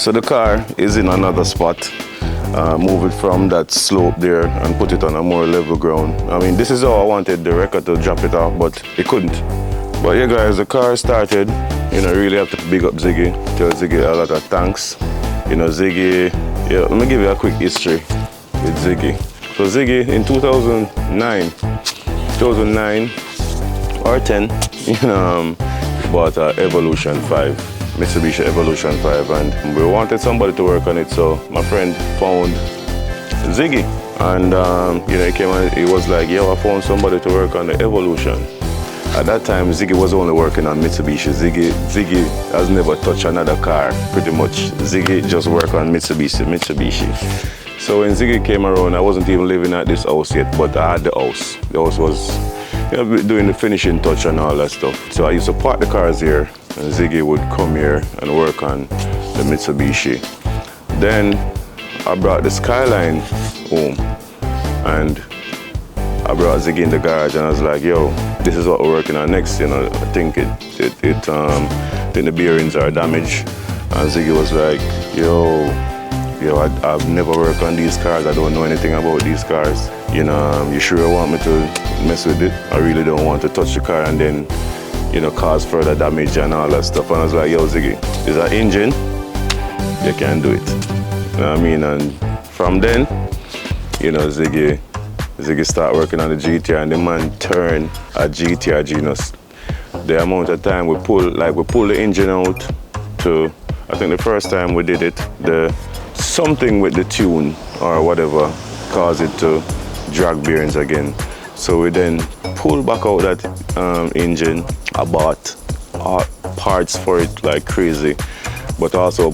So the car is in another spot. Move it from that slope there and put it on a more level ground. I mean, this is how I wanted the record to drop it off, but it couldn't. But yeah guys, the car started. You know, really have to big up Ziggy. Tell Ziggy a lot of thanks. You know, Ziggy, yeah, let me give you a quick history with Ziggy. So Ziggy in 2009 or 10, you know, bought a Evolution 5, Mitsubishi Evolution 5, and we wanted somebody to work on it. So my friend found Ziggy, and you know, he came and he was like, yo, I found somebody to work on the Evolution. At that time, Ziggy was only working on Mitsubishi. Ziggy has never touched another car, pretty much. Ziggy just worked on Mitsubishi. So when Ziggy came around, I wasn't even living at this house yet, but I had the house. The house was, you know, doing the finishing touch and all that stuff. So I used to park the cars here, and Ziggy would come here and work on the Mitsubishi. Then I brought the Skyline home, and I brought Ziggy in the garage, and I was like, yo, this is what we're working on next. You know, I think the bearings are damaged. And Ziggy was like, yo, I've never worked on these cars. I don't know anything about these cars. You know, you sure want me to mess with it? I really don't want to touch the car and then, you know, cause further damage and all that stuff. And I was like, yo, Ziggy, is that engine? You can do it. You know what I mean? And from then, you know, Ziggy start working on the GTR, and the man turned a GTR genius. The amount of time we pull the engine out to, I think the first time we did it, something with the tune or whatever caused it to drag bearings again. So we then pulled back out that engine. I bought parts for it like crazy, but also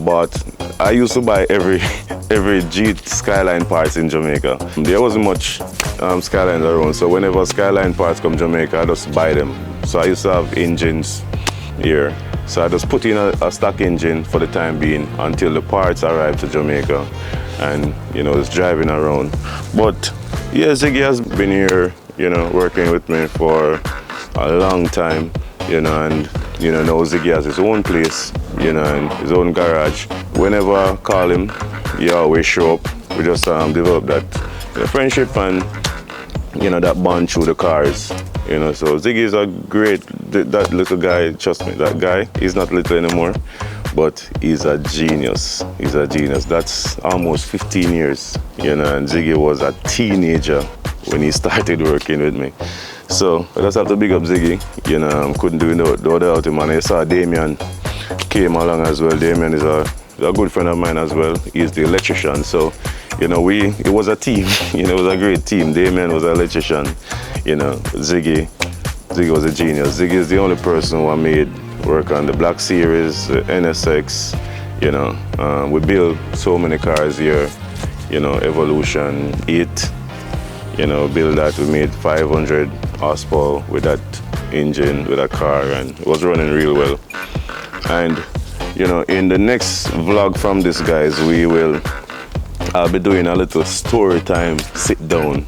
I used to buy every Skyline parts in Jamaica. There wasn't much Skylines around, so whenever Skyline parts come Jamaica, I just buy them. So I used to have engines here. So I just put in a stock engine for the time being until the parts arrive to Jamaica, and you know, it's driving around. But yeah, Ziggy has been here, you know, working with me for a long time, you know, and you know, now Ziggy has his own place, you know, and his own garage. Whenever I call him, he always show up. We just develop that friendship and, you know, that bond through the cars, you know. So Ziggy is a great, that little guy, trust me, that guy, he's not little anymore, but he's a genius. He's a genius. That's almost 15 years, you know, and Ziggy was a teenager when he started working with me. So I just have to big up Ziggy, you know, couldn't do it without him. And I saw Damien came along as well. Damien is a good friend of mine as well. He's the electrician. So, you know, it was a team, you know, it was a great team. Damien was an electrician, you know, Ziggy was a genius. Ziggy is the only person who I made work on the Black Series, the NSX, you know. We built so many cars here, you know, Evolution 8, you know, build that. We made 500 horsepower with that engine, with that car, and it was running real well. And you know, in the next vlog from this, guys, I'll be doing a little story time, sit down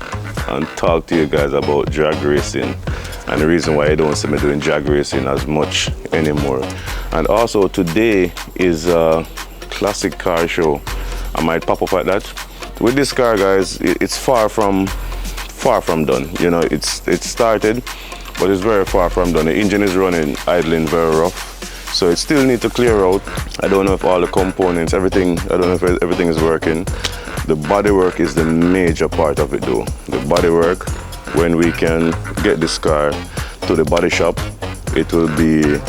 and talk to you guys about drag racing and the reason why I don't see me doing drag racing as much anymore. And also today is a classic car show. I might pop up at that. With this car, guys, it's far from done. You know, it started, but it's very far from done. The engine is running, idling very rough. So it still needs to clear out. I don't know if all the components, everything, I don't know if everything is working. The bodywork is the major part of it though. The bodywork, when we can get this car to the body shop, it will be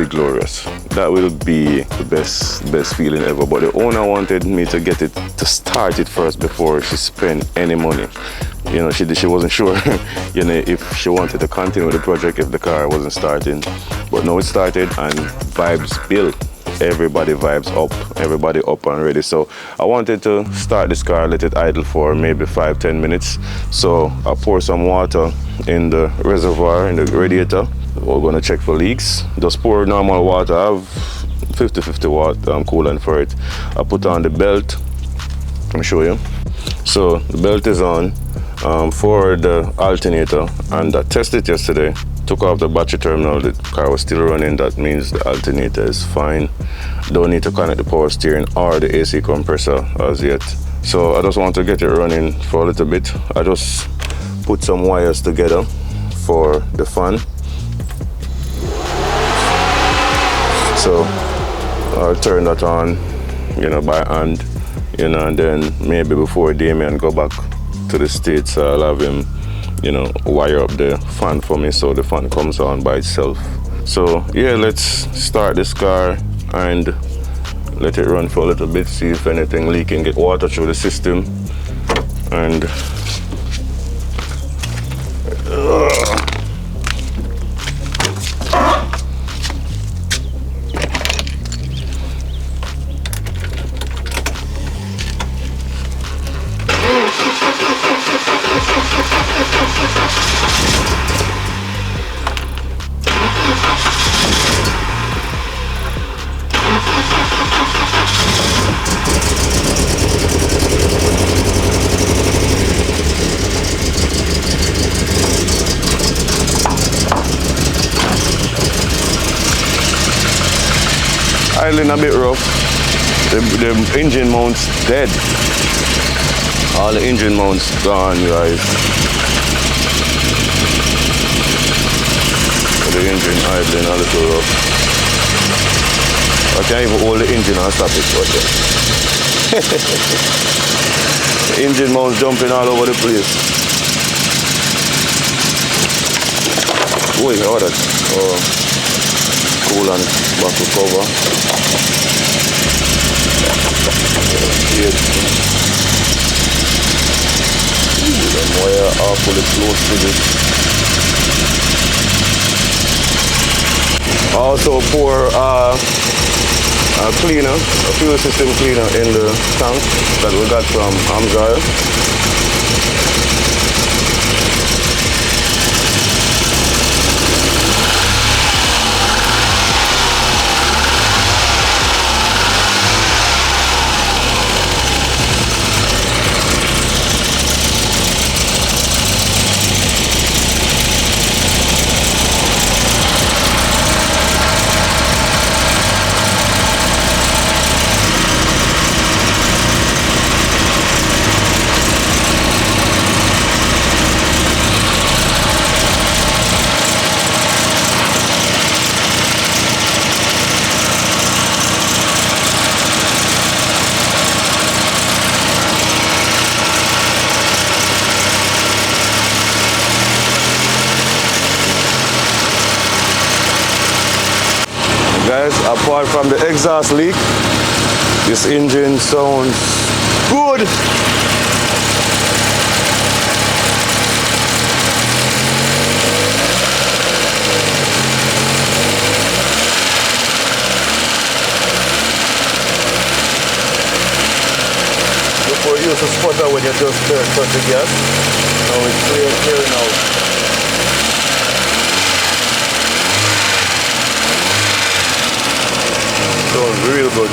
glorious. That will be the best feeling ever. But the owner wanted me to start it first before she spent any money. You know, she wasn't sure, you know, if she wanted to continue with the project if the car wasn't starting. But now it started and vibes built. Everybody vibes up, everybody up and ready. So I wanted to start this car, let it idle for maybe 5-10 minutes. So I pour some water in the reservoir, in the radiator. We're gonna check for leaks. Just pour normal water. I have 50-50 watt coolant for it. I put on the belt. Let me show you. So the belt is on for the alternator, and I tested yesterday. Took off the battery terminal, the car was still running. That means the alternator is fine. Don't need to connect the power steering or the AC compressor as yet. So I just want to get it running for a little bit. I just put some wires together for the fan. So I'll turn that on, you know, by hand, you know, and then maybe before Damien go back to the States, I'll have him, you know, wire up the fan for me so the fan comes on by itself. So yeah, let's start this car and let it run for a little bit, see if anything leaking, get water through the system. And idling a bit rough. The engine mount's dead. All the engine mounts gone, guys. The engine idling a little rough. I can't even hold the engine and stop it. But the engine mounts jumping all over the place. Wait, how that? Coolant bottle cover. The wire are fully close to this. Also pour a cleaner, a fuel system cleaner in the tank that we got from Amzar. Guys, apart from the exhaust leak, this engine sounds good. Before you used to sputter when you just touch the gas. Now it's clearing out. Real good.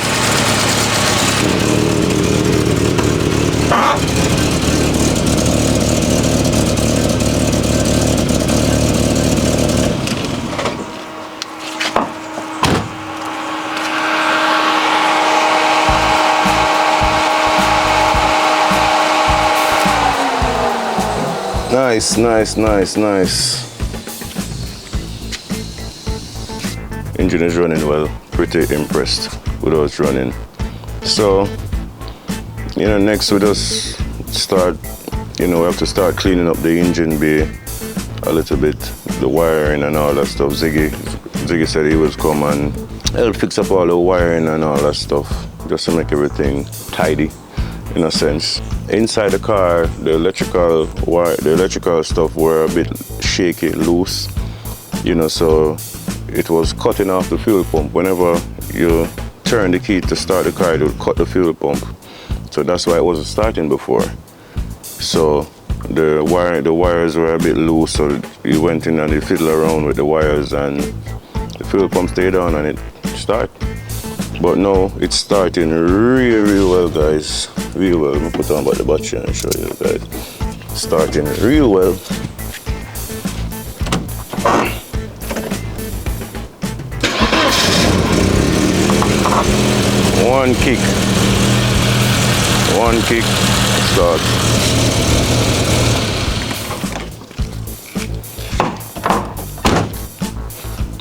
Nice, nice, nice, nice. Engine is running well. Pretty impressed with how it's running. So, you know, next we just start, you know, we have to start cleaning up the engine bay a little bit, the wiring and all that stuff. Ziggy said he would come and help fix up all the wiring and all that stuff, just to make everything tidy, in a sense. Inside the car, the electrical stuff were a bit shaky, loose, you know, so it was cutting off the fuel pump. Whenever you turn the key to start the car, it would cut the fuel pump. So that's why it wasn't starting before. So the wires were a bit loose, so you went in and you fiddle around with the wires and the fuel pump stayed on and it started. But now it's starting real well, guys. Real well. Let me put on about the battery and show you guys. Starting real well. One kick. One kick. Start.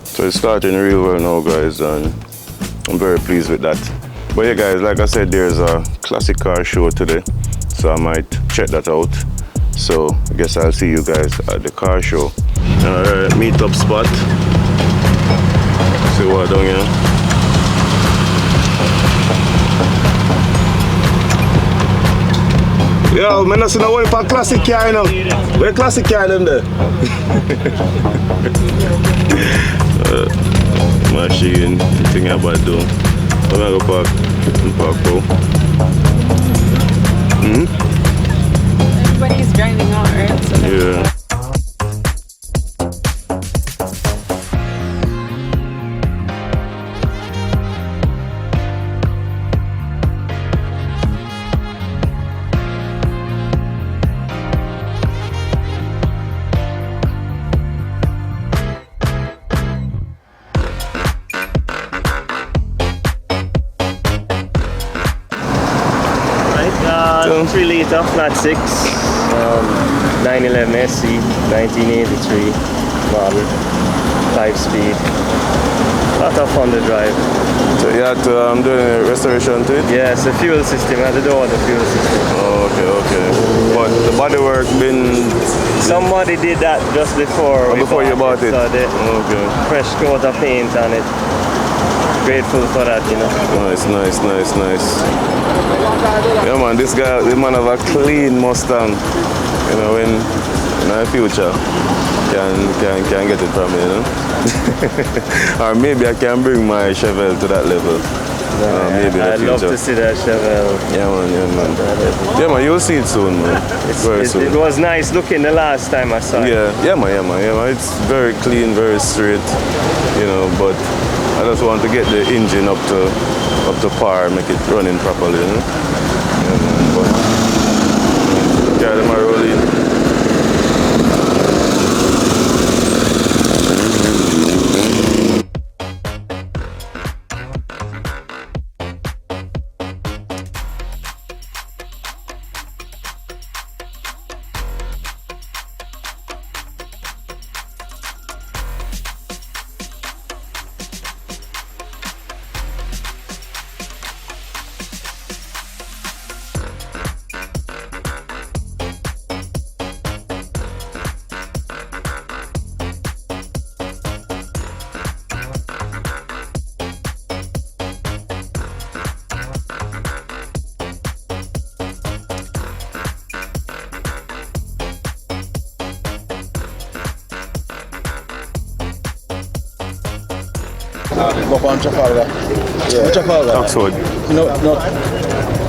So it's starting real well now, guys, and I'm very pleased with that. But yeah, guys, like I said, there's a classic car show today, so I might check that out. So I guess I'll see you guys at the car show. Meet-up spot. See what down here. Yo, man, that's no way for classic car, you know. Where classic car them there? Machine, thing about to do. I'm gonna go park bro. Everybody's driving out, right? So Yeah. Right, 3 liter flat 6, 911 SC, 1983 model, 5-speed. Lot of fun to drive. So you had to do a restoration to it? Yes, the fuel system. I had to do all the fuel system. Oh, okay. But the bodywork been... Somebody did that just before you bought it? So they Okay. fresh coat of paint on it. Grateful for that, you know. Nice. Yeah, man, this guy, the man have a clean Mustang. You know, when in the future, can get it from me, you know. Or maybe I can bring my Chevelle to that level. Maybe in the I'd future. love to see that Chevelle. Yeah, man. Yeah, man, you'll see it soon, man. Very soon. It was nice looking the last time I saw it. Yeah, man. It's very clean, very straight, you know, but I just want to get the engine up to par, make it running properly, you know. Yeah, man, but carry them rolling. Go on Trafalgar. Yeah. Trafalgar. Oxford. No.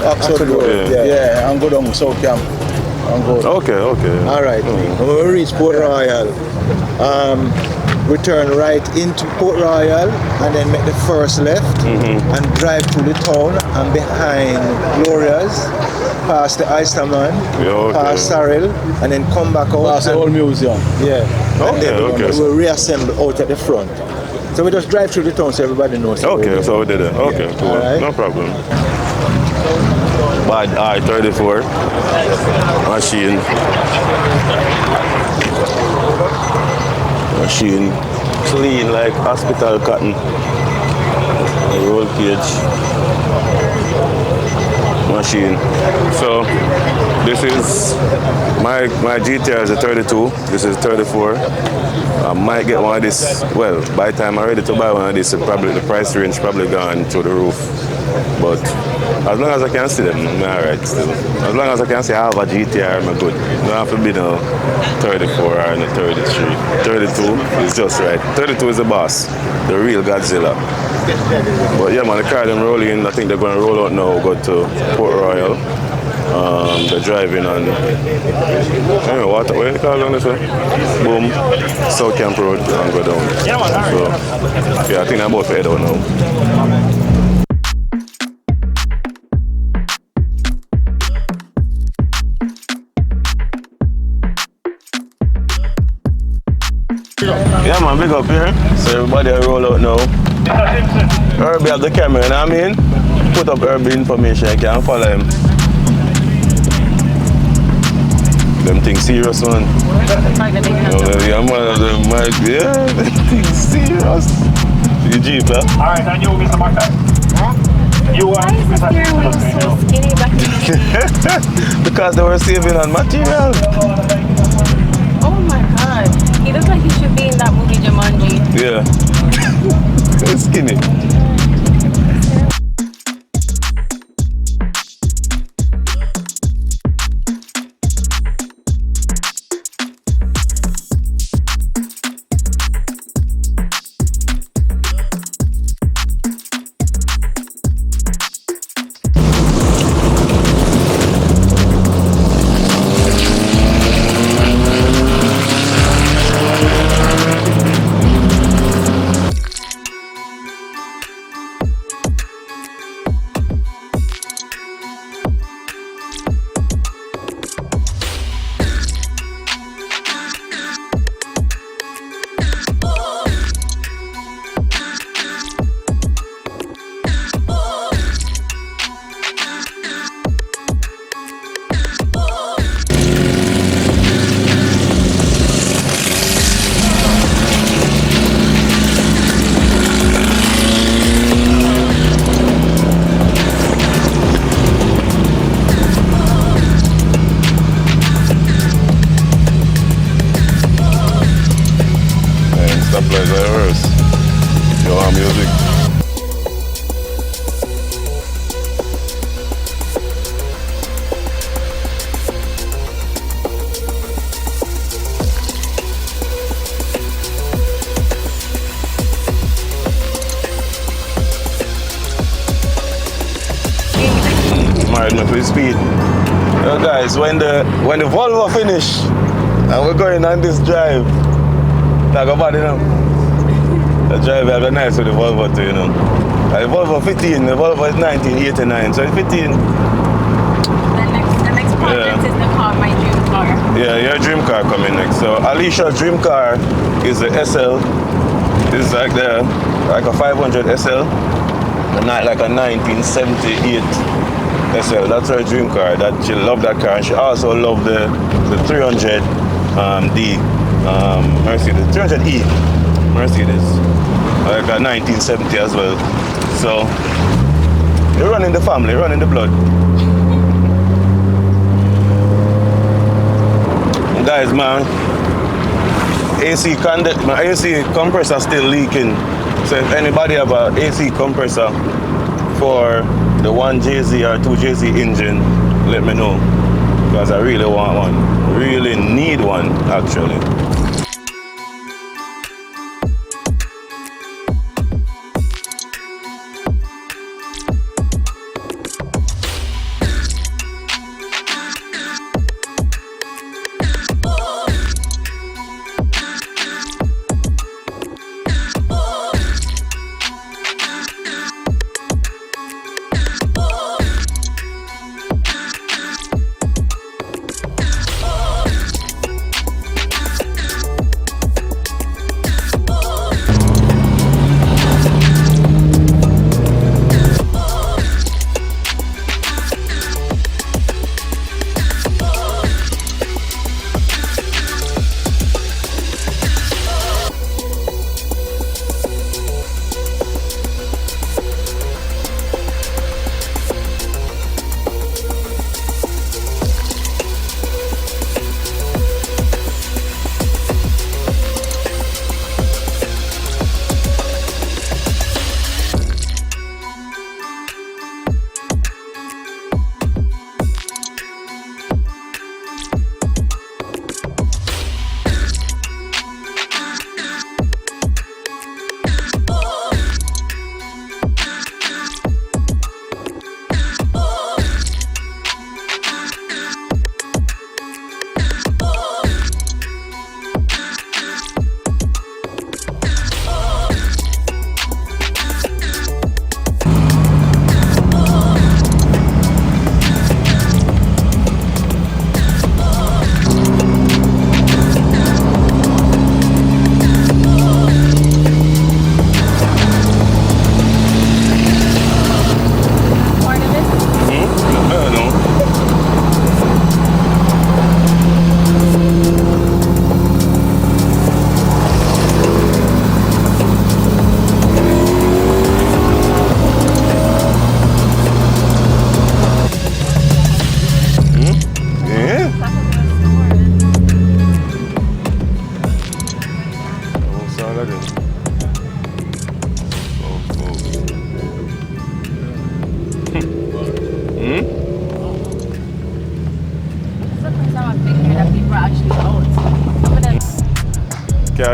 Oxford Road. Yeah. And go down South Camp. And go. Okay. All right. When we reach Port Royal, we turn right into Port Royal and then make the first left and drive through the town and behind Gloria's, past the Oysterman, past Saril, and then come back out. Past the old museum. Yeah. And then Okay. we'll reassemble out at the front. So we just drive through the town so everybody knows. Okay, so we did it. Okay, Yeah. cool. Right. No problem. Bad I-34 machine clean like hospital cotton. Roll cage machine. So this is my GTR is a 32. This is 34. I might get one of this. Well, by the time I'm ready to buy one of this, probably the price range probably gone through the roof. But as long as I can see them, I'm alright still. As long as I can see I have a GTR, I'm good. You don't have to be no 34 or no 33. 32 is just right. 32 is the boss, the real Godzilla. But yeah, man, the car them rolling. I think they're going to roll out now, go to Port Royal. They're driving on, what do you call it on this way? Boom, South Camp Road and go down. So, yeah, I think I'm about to head out now. Yeah, man, big up here. So everybody will roll out now. Herbie have the camera, you know what I mean? put up Herbie information, you can follow him. Them things serious, man. Yeah, man, them things serious. You Jeep, huh? Alright, and you, Mr. Martin. You Why is the steering wheel so skinny back in the Because they were saving on material. Oh my god. He looks like he should be in that movie Jumanji. Yeah. It's skinny. Stoplights are reverse. You want music? Married me for speed. Yo guys, when the Volvo finish and we're going on this drive, talk about it now. The drive have a nice with the Volvo too, you know. The Volvo 15, the Volvo is 1989, so it's 15. The next project is the car, my dream car. Yeah, your dream car coming next. So Alicia's dream car is the SL. This is like a 500 SL, and not like a 1978 SL. That's her dream car. That she loved that car, and she also loved the 300 D Mercedes, 300E Mercedes, like a 1970 as well. So you're running the family, running the blood. Guys, man, my AC compressor still leaking. So if anybody have a AC compressor for the 1JZ or 2JZ engine, let me know, because I really want one. Really need one, actually.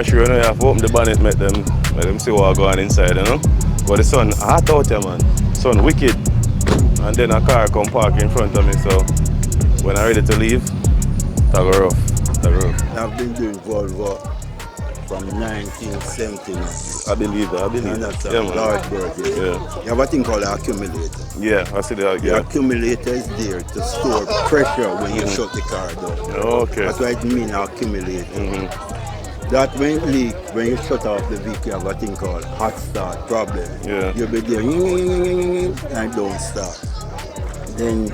car sure, you know, you have to open the bonnet, make them see what go on inside, you know. But the sun hot out here, man. Sun wicked. And then a car come park in front of me, so when I'm ready to leave, that go rough. I've been doing Volvo from 1970 now. I believe. You understand? Yeah, man. Large birthday. Yeah. You have a thing called an accumulator. Yeah, I see that. The Yeah. accumulator is there to store pressure when you shut the car down. Okay. That's why it means accumulator. That when it leak, when you shut off the vehicle, you have a thing called hot start problem. Yeah. You'll be there and don't start. Then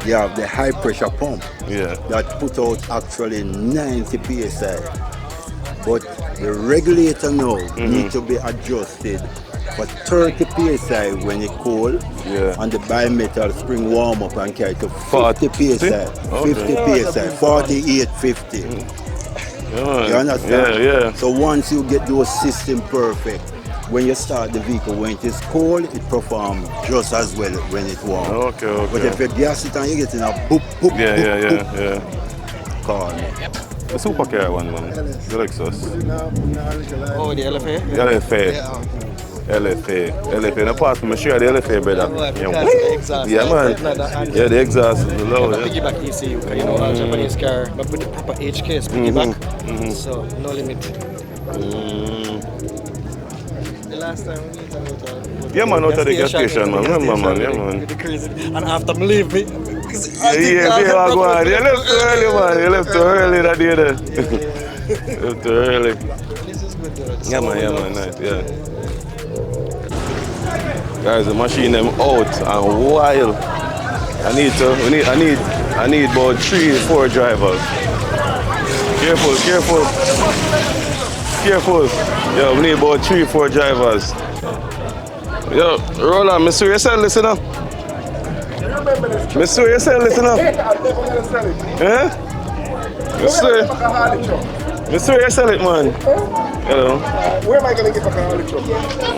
you have the high pressure pump. Yeah. That put out actually 90 psi. But the regulator now needs to be adjusted for 30 psi when it's cold, Yeah. and the bimetal spring warm up and carry to 50 psi, Okay. 50 psi, 48, 50. Yeah. You understand? Yeah. So once you get those system perfect, when you start the vehicle, when it is cold, it performs just as well when it's warm. Okay. But if you gas it and you get in a boop, boop, Yeah. call me. The supercar one, man. The Lexus. Oh, the LFA? LFA. No pass me, sure the LFA, brother. Yeah, man. Yeah, the exhaust is low. Yeah. Piggyback ECU, because you know, all Japanese car, but with the proper HKs, piggyback, so no limit. The last time we met, Yeah, man, out of the gas station, man. Remember, man. Yeah, man. Crazy. And after me leave me, Yeah, go on. You left too early, man. You left too early that day there. You left too early. this is good though. Yeah, man, nice, yeah. Guys, the machine them out and wild. I need about 3-4 drivers. Careful. Yo, we need about 3-4 drivers. Yo, Roland, Mr. You sell this, you know? Mr. You sell this, you know? Eh? Mr. You sell it, man. You know? Where am I going to get back on the truck?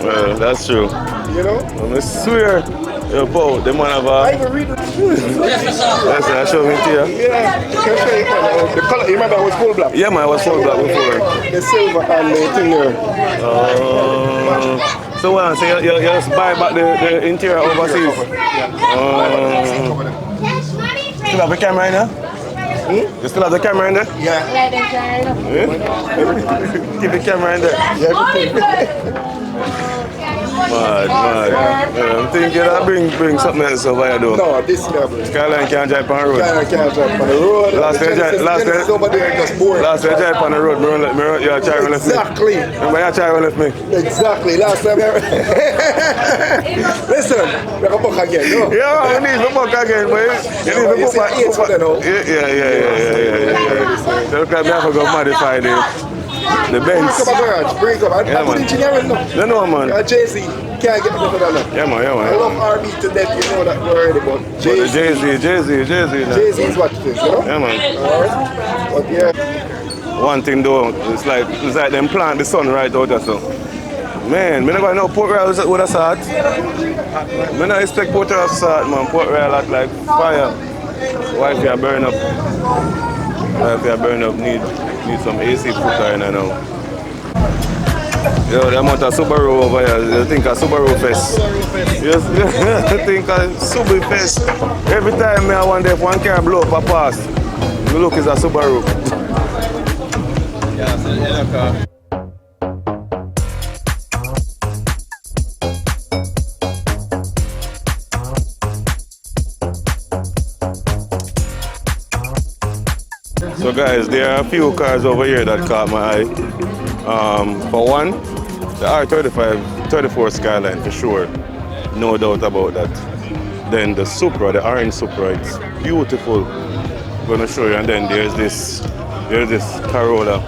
Well, that's true. You know? I swear, yo, Bo, the man have I a... even read it. That's I show me to you. Yeah, the color, you remember it was full black? Yeah, man, I was full black before. The silver and the thing there. So what, so you just buy back the interior overseas? Still have the camera in there? You still have the camera in there? Yeah. Keep the camera in there. Mad. Yeah, I'm thinking I bring something else over here though. No, this never. Skyline can't drive on the road. Can't drive on the road. Last day, over there just bored. Last day I drive on the road, you try to lift me. Exactly. Remember you try to lift me? Exactly. Last time listen, we're going to book again. No? Yeah, we need to book again, but you need to book back. Yeah. So look at me, I have to go modify the Benz. Bring it up. I put engineering now. You know, man. Jay-Z can't get better than that. Yeah, man. I love RB to death, you know that already, but Jay-Z. Jay-Z is what it is, you know? Yeah, man. Alright? But yeah. One thing though, it's like them plant the sun right out there, so. Man, I never know Port Royal with a start. I don't expect Port Royal to start, man. Port Royal act like fire. Why if you burn up? Need some AC footer in there now. Yo, the amount of Subaru over here, you think of Subaru Fest. Yes, you think of Subaru Fest. Every time I wonder if one car blow up a pass, you look is a Subaru. Yeah, it's a yellow car. So guys, there are a few cars over here that caught my eye. For one, the R35 34 Skyline for sure, no doubt about that. Then the Supra, the orange Supra, it's beautiful. I'm gonna show you. And then there's this Corolla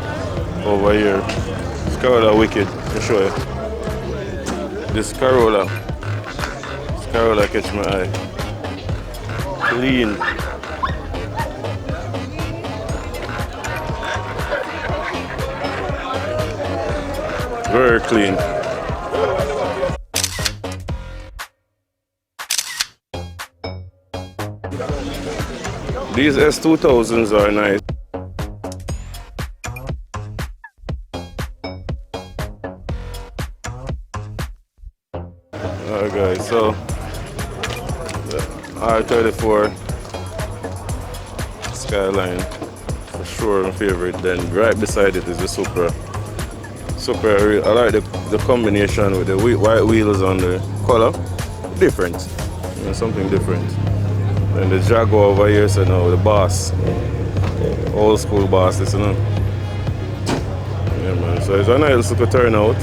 over here. This Corolla wicked, for sure. This Corolla catch my eye. Clean. Very clean. These S2000s are nice. Alright guys, so R34 Skyline, for sure my favorite. Then right beside it is the Supra. Supra, I like the combination with the white wheels on the color. Different, you know, something different. And the Jaguar over here, so now the Boss. Old school Boss, listen up. Yeah man, so it's a nice little turnout.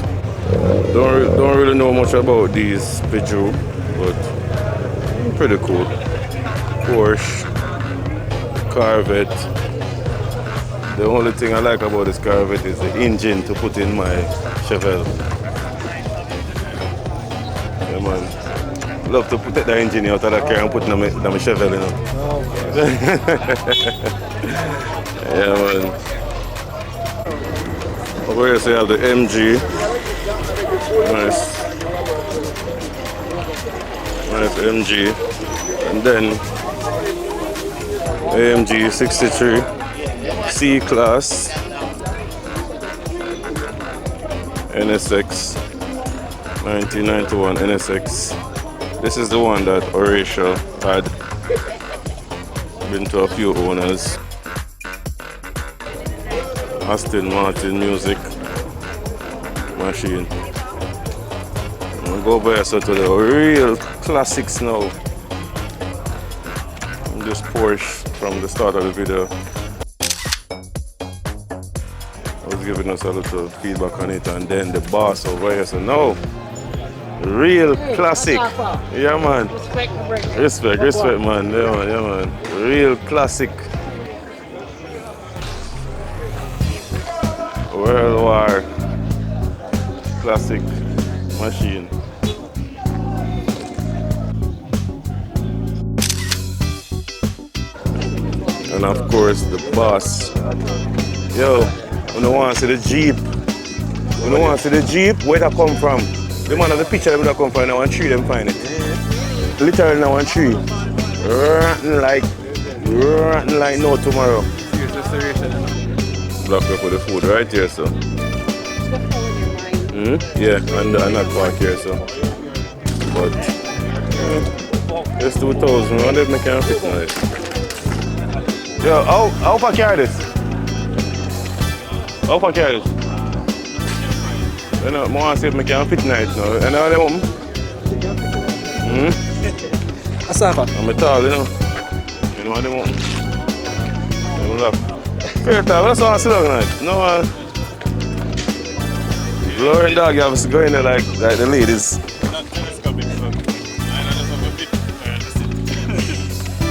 Don't really know much about these Peugeot, but pretty cool. Porsche, Corvette. The only thing I like about this Corvette is the engine to put in my Chevelle. Yeah man, love to take the engine out of the car and put it in my Chevelle, you know. Yeah man. Over here so you have the MG. Nice MG, and then AMG 63 C-Class NSX 1991 NSX. This is the one that Horatio had been to a few owners. Aston Martin music machine. Go by so to the real classics now. This Porsche from the start of the video. I was giving us a little feedback on it, and then the Boss over here. So now, real classic. Yeah man. Respect man. Yeah man. Real classic. World War classic machine. And of course the Boss. Yo, you don't want to see the Jeep. You don't want to see the Jeep? Where that come from? The man of the picture where that come from, now one tree them find it. Literally now one tree. Rotten like no tomorrow. Block up for the food right here, so. Yeah, and that park here, so. But it's 2000. I wonder if I can fit nice. Yo, how far carry this? How far carry this? You know, I want to see if I can fit nice now. You know what Asafa. I'm tall, you know. You know what they want? You know, fair time, that's why I sit down nice. No, Lauren dog, you have to go in there like the ladies.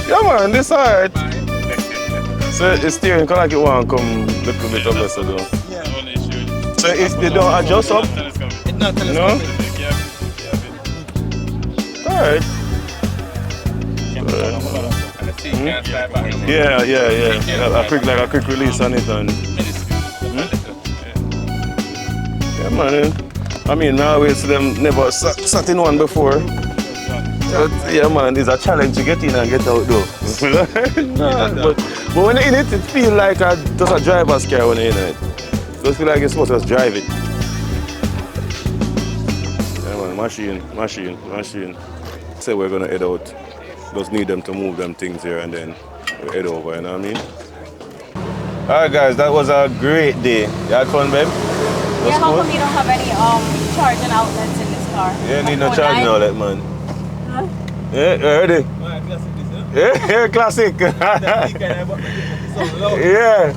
Yeah man, this alright. So it's steering like it won't come a little bit up so though. So if they don't adjust up? No? Alright. Yeah. A quick release on it and yeah man. I mean now we see them never sat in one before. But yeah man, it's a challenge to get in and get out though. but when you're in it, it feels like just a driver's car when you're in it. So it feels like you're supposed to just drive it. Yeah man, machine. Say we're gonna head out. Just need them to move them things here and then we head over, you know what I mean? Alright guys, that was a great day. You had fun, babe? Yeah, how come you don't have any charging outlets in this car? Yeah, need no charging outlet, man. Huh? Yeah, you ready? Yeah, classic. Yeah,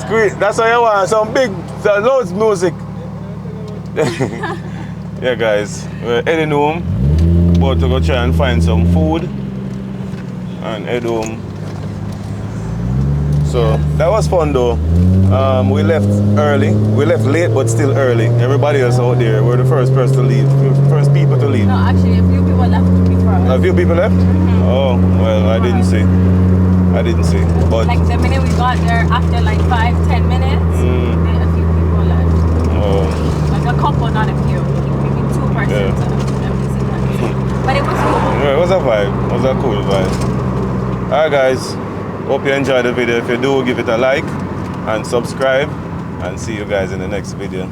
squeeze. That's what you want. Some big, loads music. Yeah, guys, we're heading home. About to go try and find some food and head home. So that was fun though. We left early. We left late, but still early. Everybody else out there, we're the first person to leave. First people to leave. No, actually, a few people left before us. A few people left? Oh, well, I didn't see. But like the minute we got there, after like 5-10 minutes, a few people left. Oh. Like a couple, not a few. Maybe 2 persons. Yeah. But it was cool. Yeah, it was a vibe. It was a cool vibe. Alright guys, hope you enjoyed the video. If you do, give it a like and subscribe, and see you guys in the next video.